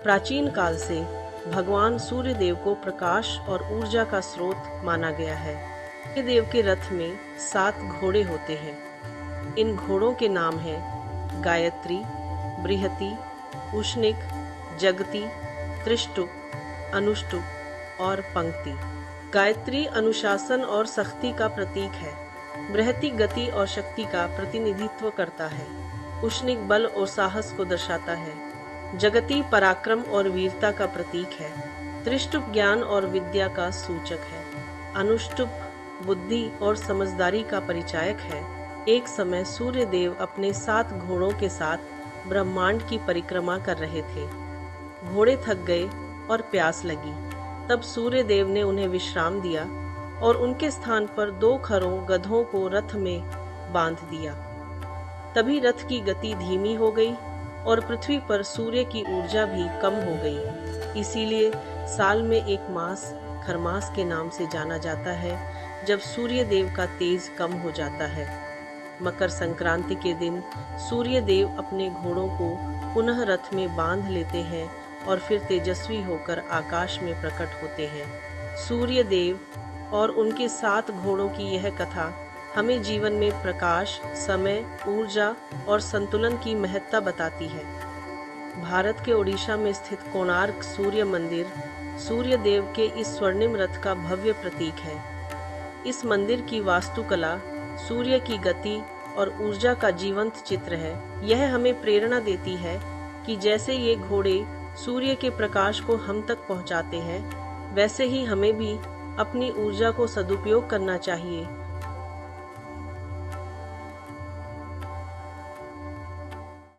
प्राचीन काल से भगवान सूर्य देव को प्रकाश और ऊर्जा का स्रोत माना गया है। सूर्य देव के रथ में 7 घोड़े होते हैं। इन घोड़ों के नाम हैं गायत्री, बृहति, उष्णिक, जगति, त्रिष्टुप, अनुष्टुप और पंक्ति। गायत्री अनुशासन और सख्ती का प्रतीक है। बृहति गति और शक्ति का प्रतिनिधित्व करता है। उष्णिक बल और साहस को दर्शाता है। जगति पराक्रम और वीरता का प्रतीक है। त्रिष्टुप ज्ञान और विद्या का सूचक है। अनुष्टुप बुद्धि और समझदारी का परिचायक है। एक समय सूर्य देव अपने 7 घोड़ों के साथ ब्रह्मांड की परिक्रमा कर रहे थे। घोड़े थक गए और प्यास लगी। तब सूर्य देव ने उन्हें विश्राम दिया और उनके स्थान पर 2 खरों गधों को रथ में बांध दिया। तभी रथ की गति धीमी हो गई और पृथ्वी पर सूर्य की ऊर्जा भी कम हो गई। इसीलिए साल में एक मास खरमास के नाम से जाना जाता है, जब सूर्य देव का तेज कम हो जाता है। मकर संक्रांति के दिन सूर्य देव अपने घोड़ों को पुनः रथ में बांध लेते हैं और फिर तेजस्वी होकर आकाश में प्रकट होते हैं। सूर्य देव और उनके 7 घोड़ों की यह कथा हमें जीवन में प्रकाश, समय, ऊर्जा और संतुलन की महत्ता बताती है। भारत के ओडिशा में स्थित कोणार्क सूर्य मंदिर सूर्य देव के इस स्वर्णिम रथ का भव्य प्रतीक है। इस मंदिर की वास्तुकला सूर्य की गति और ऊर्जा का जीवंत चित्र है। यह हमें प्रेरणा देती है कि जैसे ये घोड़े सूर्य के प्रकाश को हम तक पहुंचाते हैं, वैसे ही हमें भी अपनी ऊर्जा को सदुपयोग करना चाहिए